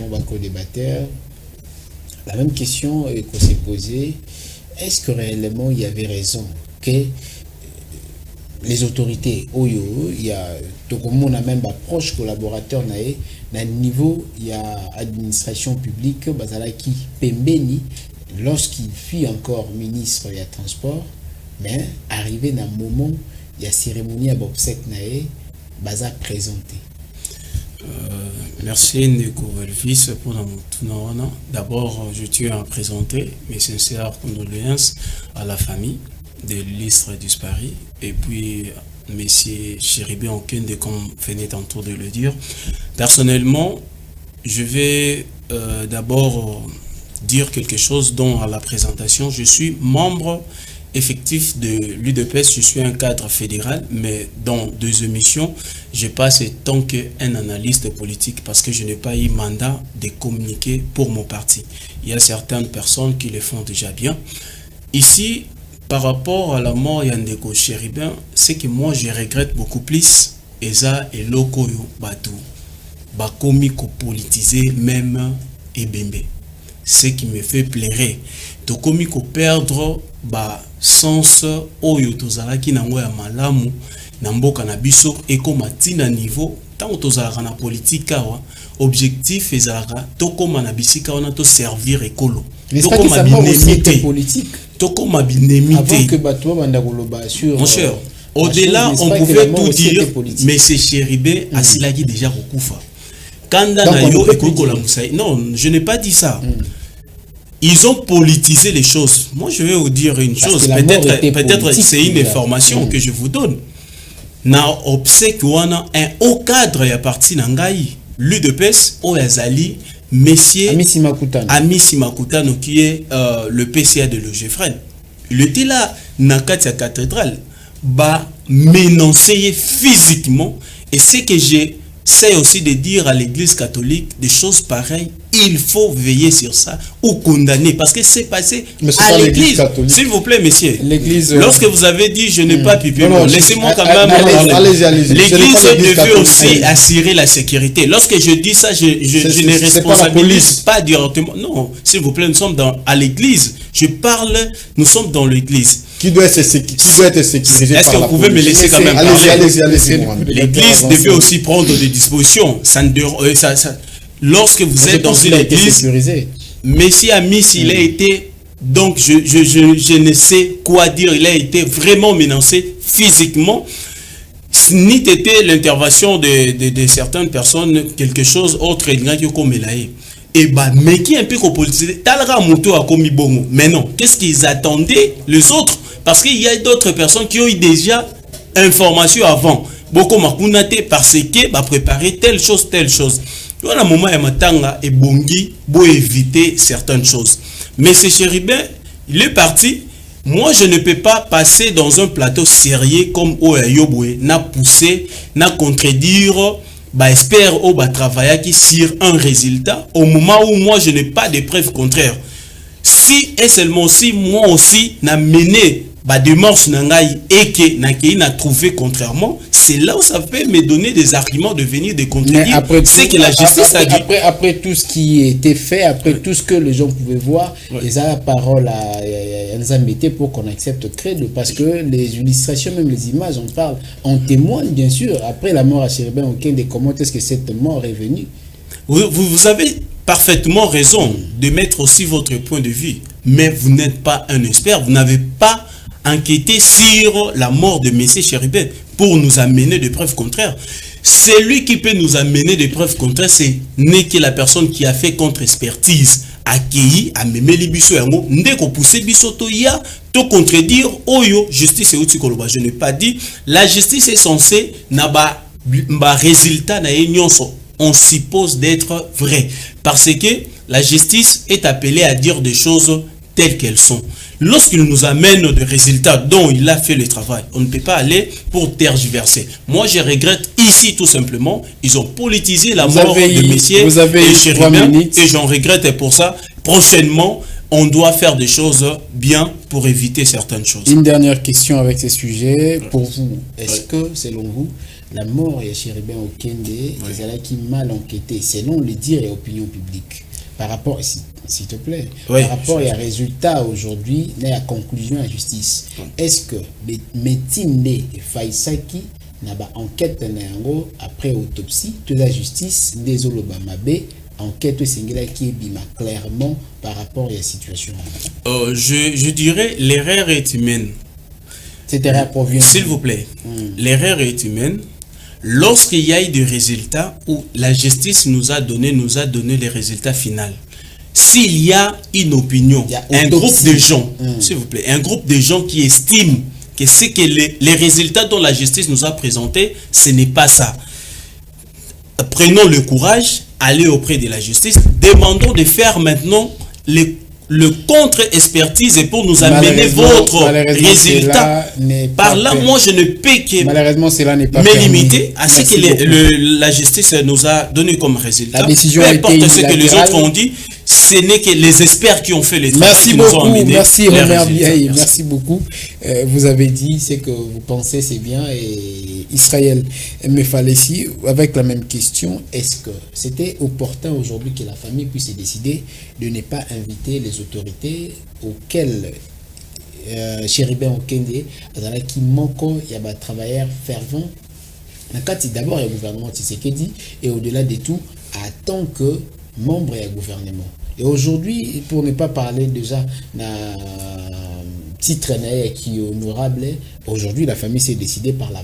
co-débatteur. La même question qu'on s'est posée, est-ce que réellement il y avait raison que les autorités, il y a même proche collaborateur na niveau il y a administration publique bazalaki pembeni lorsqu'il fut encore ministre des Transports, mais arrivé dans un moment il y a cérémonie à obsèque nae baza présenté. Merci Ndeko Elvis pour notre. D'abord, je tiens à présenter mes sincères condoléances à la famille de l'illustre disparu et puis Monsieur Chéribé Okende, comme venait tantôt de le dire. Personnellement, je vais d'abord dire quelque chose dont à la présentation, je suis membre effectif de l'UDPS, je suis un cadre fédéral, mais dans 2 émissions, je passe tant qu'un analyste politique parce que je n'ai pas eu mandat de communiquer pour mon parti. Il y a certaines personnes qui le font déjà bien. Ici, par rapport à la mort Yandeko Chéribin, c'est que moi je regrette beaucoup plus Eza et Lokoyo Batou, Bakomi ko politiser même Ebembe. Ce qui me fait pleurer. Tokomi ko perdre ba sens oyo tozala ki nango ya malamu na mboka na biso et comme atina niveau tant tozala na politique awa objectif ezala tokoma na bisika wana to servir ekolo. Tokoma binemité politique. Tokoma binemité. Avant que bato banda koloba sur mon cher, au-delà on pouvait tout dire mais c'est Chéribé asilaki déjà kokufa. Kanda na yo ekokola musai. Non, je n'ai pas dit ça. Ils ont politisé les choses. Moi, je vais vous dire une chose. Peut-être c'est une information que je vous donne. Na obsèque wana un haut cadre ya parti nangai, l'UDPS o yazali Monsieur Amici Makutano qui est le PCA de l'OGFREN. Il était là na katia cathédrale, ba menacé physiquement et c'est que j'ai c'est aussi de dire à l'église catholique des choses pareilles, il faut veiller sur ça ou condamner parce que c'est passé à l'église. S'il vous plaît, messieurs. Lorsque vous avez dit je n'ai pas pipé, laissez-moi quand même. L'église devait aussi assurer la sécurité. Lorsque je dis ça, je ne responsabilise pas directement. Non, s'il vous plaît, nous sommes à l'église. Je parle, nous sommes dans l'église. Qui doit être sécurisé. Est-ce que vous pouvez me laisser quand même parler? L'église devait aussi prendre des dispositions. Lorsque vous êtes dans une église, Messie Amis, il a été, donc je ne sais quoi dire, il a été vraiment menacé physiquement. Ni était l'intervention de certaines personnes, quelque chose autre, comme il a eu. Et bah, mais qui est un peu politisé, talera moto a commis bon. Mais non, qu'est-ce qu'ils attendaient les autres? Parce qu'il y a d'autres personnes qui ont eu déjà information avant. Beaucoup m'akunate parce que bah préparer telle chose. Dans le moment où matanga et bongi pour éviter certaines choses. Mais ce Chéribin, il est parti. Moi, je ne peux pas passer dans un plateau sérieux comme Oyayobwe, n'a poussé, n'a contredire. Bah, espère au bah, travailler qui sur un résultat au moment où moi je n'ai pas de preuves contraires. Si et seulement si moi aussi n'a mené bah, démarche nangai et que n'a trouvé contrairement, c'est là où ça peut me donner des arguments de venir de contredire. C'est que la justice a dit. Après tout ce qui était fait, après tout ce que les gens pouvaient voir, ils ont la parole à Nzambete pour qu'on accepte crédit parce que les illustrations, même les images, on témoigne bien sûr. Après la mort à Chéribin Okende, comment est-ce que cette mort est venue? Vous avez parfaitement raison de mettre aussi votre point de vue, mais vous n'êtes pas un expert, vous n'avez pas enquêté sur la mort de M. Chéribin pour nous amener des preuves contraires. Celui qui peut nous amener des preuves contraires, c'est n'est que la personne qui a fait contre-expertise, accueilli, a même les biso yango, ndeko poussé biso to ya, to contredire, oyo, justice et outil koloba. Je n'ai pas dit, la justice est censée, n'a ba résultat na nyonso. On suppose d'être vrai. Parce que la justice est appelée à dire des choses telles qu'elles sont. Lorsqu'il nous amène des résultats dont il a fait le travail, on ne peut pas aller pour tergiverser. Moi, je regrette ici tout simplement, ils ont politisé la mort de messieurs et Chéribin, et j'en regrette pour ça. Prochainement, on doit faire des choses bien pour éviter certaines choses. Une dernière question avec ce sujet. Pour vous, est-ce que, selon vous, la mort de Chéribin Okende est mal enquêtée, selon les dires et opinions publiques. Par rapport, s'il te plaît, par rapport à résultat aujourd'hui, à la conclusion à la justice, est-ce que Metinde Faisaki n'a pas enquête après autopsie de la justice des Olobamabe enquête singulière qui est clairement par rapport à la situation? Je dirais l'erreur est humaine. Cette erreur provient. S'il vous plaît, l'erreur est humaine. Lorsqu'il y a eu des résultats où la justice nous a donné les résultats finaux. S'il y a une opinion, un groupe de gens, s'il vous plaît, un groupe de gens qui estiment que c'est que les résultats dont la justice nous a présentés, ce n'est pas ça. Prenons le courage, allez auprès de la justice, demandons de faire maintenant le contre-expertise pour nous amener votre résultat. Par là, moi, je ne peux que malheureusement, cela n'est pas me limiter à ce que la justice nous a donné comme résultat. La décision peu importe ce que les autres ont dit, ce n'est que les experts qui ont fait les travaux qui nous ont amené. Merci, Omer Biaye, merci beaucoup. Vous avez dit ce que vous pensez, c'est bien. Et Israël Mefalessi, avec la même question, est-ce que c'était opportun aujourd'hui que la famille puisse décider de ne pas inviter les autorités auxquelles Chéribin Okende qui manquent, il y a des travailleurs fervents. D'abord, il y a le gouvernement Tshisekedi et au-delà de tout, en tant que membre du gouvernement. Et aujourd'hui, pour ne pas parler déjà d'un titre qui est honorable, aujourd'hui, la famille s'est décidée par la